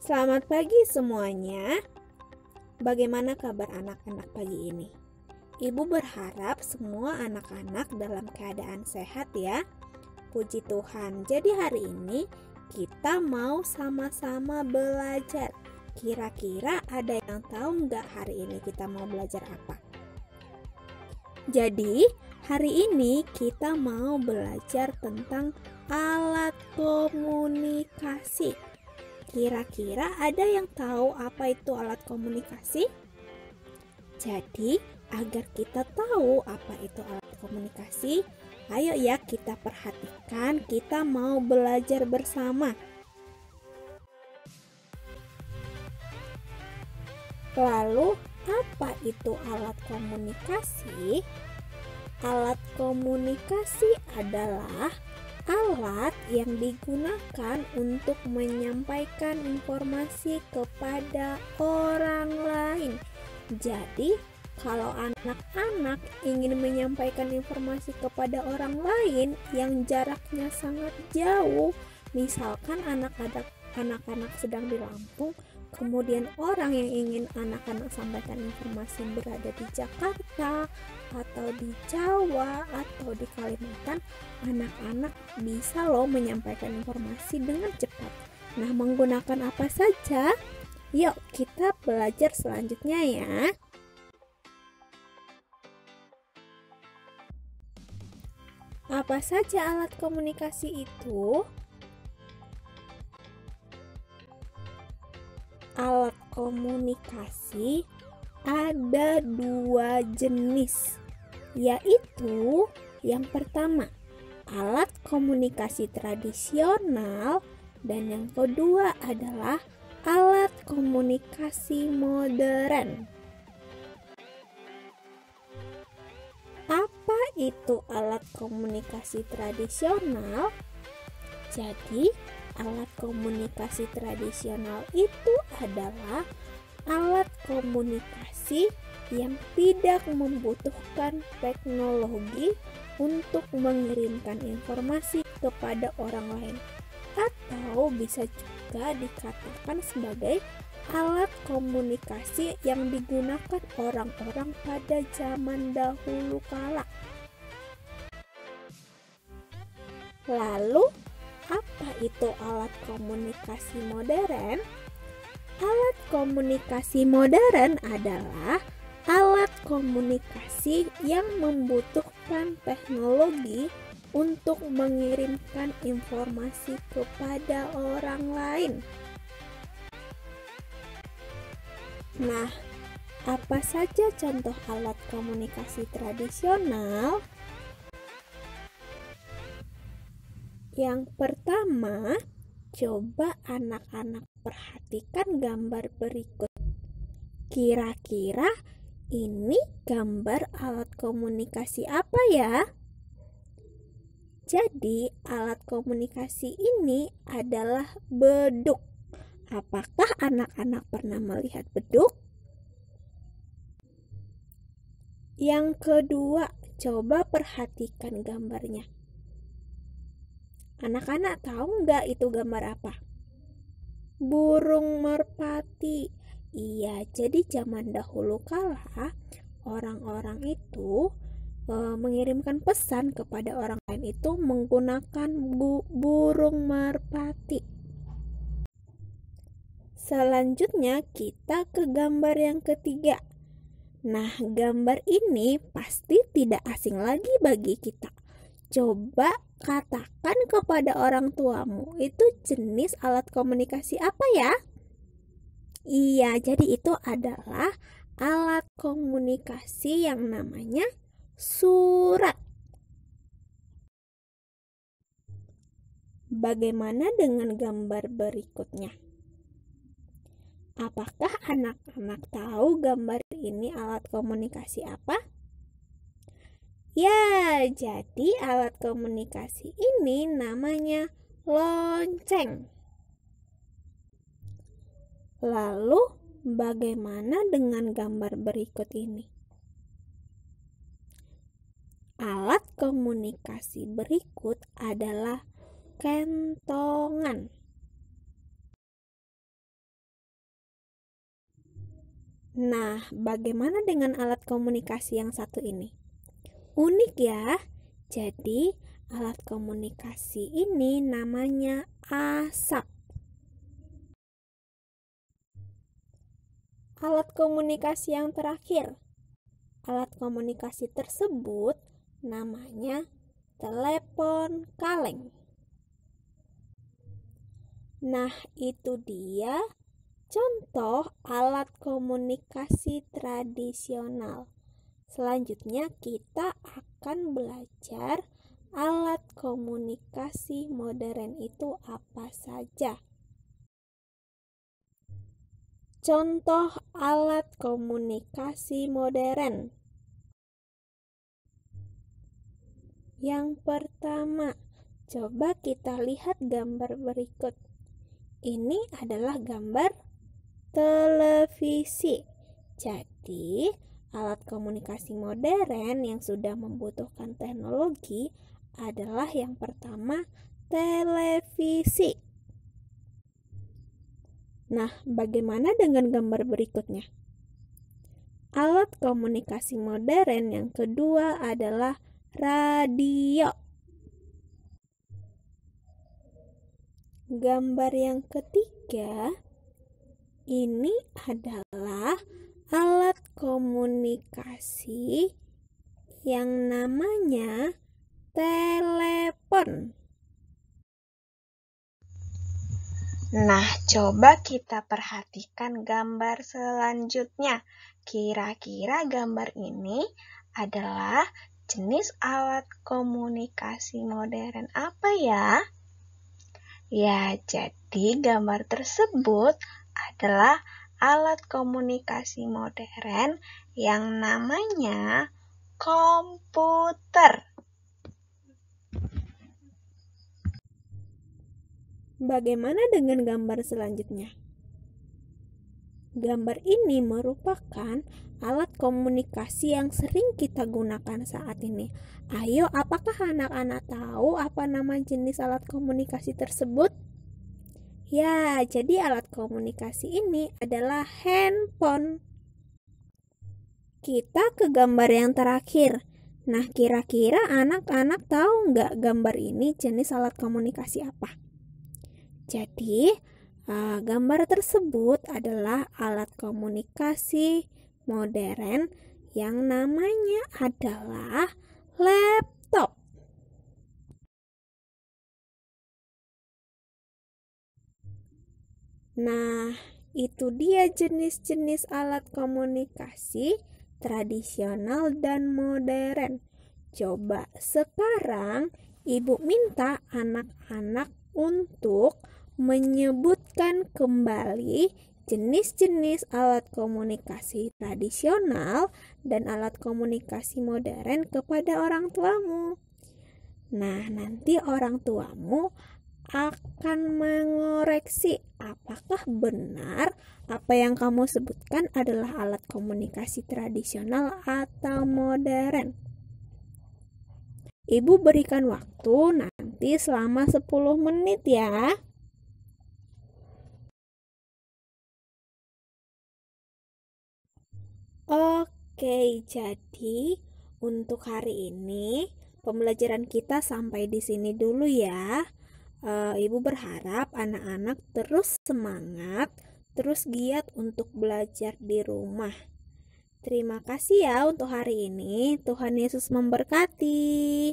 Selamat pagi semuanya. Bagaimana kabar anak-anak pagi ini? Ibu berharap semua anak-anak dalam keadaan sehat ya. Puji Tuhan. Jadi hari ini kita mau sama-sama belajar. Kira-kira ada yang tahu nggak hari ini kita mau belajar apa? Jadi hari ini kita mau belajar tentang alat komunikasi. Kira-kira ada yang tahu apa itu alat komunikasi? Jadi, agar kita tahu apa itu alat komunikasi, ayo ya kita perhatikan, kita mau belajar bersama. Lalu, apa itu alat komunikasi? Alat komunikasi adalah alat yang digunakan untuk menyampaikan informasi kepada orang lain. Jadi, kalau anak-anak ingin menyampaikan informasi kepada orang lain yang jaraknya sangat jauh, misalkan anak-anak sedang di Lampung, kemudian orang yang ingin anak-anak sampaikan informasi berada di Jakarta atau di Jawa atau di Kalimantan, anak-anak bisa loh menyampaikan informasi dengan cepat. Nah, menggunakan apa saja? Yuk kita belajar selanjutnya ya. Apa saja alat komunikasi itu? Alat komunikasi ada 2 jenis, yaitu yang pertama alat komunikasi tradisional dan yang kedua adalah alat komunikasi modern. Apa itu alat komunikasi tradisional? Jadi, alat komunikasi tradisional itu adalah alat komunikasi yang tidak membutuhkan teknologi untuk mengirimkan informasi kepada orang lain, atau bisa juga dikatakan sebagai alat komunikasi yang digunakan orang-orang pada zaman dahulu kala. Lalu, apa itu alat komunikasi modern? Alat komunikasi modern adalah alat komunikasi yang membutuhkan teknologi untuk mengirimkan informasi kepada orang lain. Nah, apa saja contoh alat komunikasi tradisional? Yang pertama, coba anak-anak perhatikan gambar berikut. Kira-kira ini gambar alat komunikasi apa ya? Jadi, alat komunikasi ini adalah beduk. Apakah anak-anak pernah melihat beduk? Yang kedua, coba perhatikan gambarnya. Anak-anak tahu nggak itu gambar apa? Burung merpati. Iya, jadi zaman dahulu kala orang-orang itu mengirimkan pesan kepada orang lain itu menggunakan burung merpati. Selanjutnya kita ke gambar yang ketiga. Nah, gambar ini pasti tidak asing lagi bagi kita. Coba katakan kepada orang tuamu, itu jenis alat komunikasi apa ya? Iya, jadi itu adalah alat komunikasi yang namanya surat. Bagaimana dengan gambar berikutnya? Apakah anak-anak tahu gambar ini alat komunikasi apa? Ya, jadi alat komunikasi ini namanya lonceng. Lalu, bagaimana dengan gambar berikut ini? Alat komunikasi berikut adalah kentongan. Nah, bagaimana dengan alat komunikasi yang satu ini? Unik ya. Jadi, alat komunikasi ini namanya asap. Alat komunikasi yang terakhir. Alat komunikasi tersebut namanya telepon kaleng. Nah, itu dia contoh alat komunikasi tradisional. Selanjutnya kita akan belajar alat komunikasi modern itu apa saja. Contoh alat komunikasi modern. Yang pertama, coba kita lihat gambar berikut. Ini adalah gambar televisi. Jadi, alat komunikasi modern yang sudah membutuhkan teknologi adalah yang pertama, televisi. Nah, bagaimana dengan gambar berikutnya? Alat komunikasi modern yang kedua adalah radio. Gambar yang ketiga, ini adalah alat komunikasi yang namanya telepon. Nah, coba kita perhatikan gambar selanjutnya. Kira-kira gambar ini adalah jenis alat komunikasi modern apa ya? Ya, jadi gambar tersebut adalah alat komunikasi modern yang namanya komputer. Bagaimana dengan gambar selanjutnya? Gambar ini merupakan alat komunikasi yang sering kita gunakan saat ini. Ayo, apakah anak-anak tahu apa nama jenis alat komunikasi tersebut? Ya, jadi alat komunikasi ini adalah handphone. Kita ke gambar yang terakhir. Nah, kira-kira anak-anak tahu nggak gambar ini jenis alat komunikasi apa? Jadi, gambar tersebut adalah alat komunikasi modern yang namanya adalah laptop. Nah, itu dia jenis-jenis alat komunikasi tradisional dan modern. Coba sekarang Ibu minta anak-anak untuk menyebutkan kembali jenis-jenis alat komunikasi tradisional dan alat komunikasi modern kepada orang tuamu. Nah, nanti orang tuamu akan mengoreksi apakah benar apa yang kamu sebutkan adalah alat komunikasi tradisional atau modern. Ibu berikan waktu nanti selama 10 menit ya. Oke, jadi untuk hari ini pembelajaran kita sampai di sini dulu ya. Ibu berharap anak-anak terus semangat, terus giat untuk belajar di rumah. Terima kasih ya untuk hari ini. Tuhan Yesus memberkati.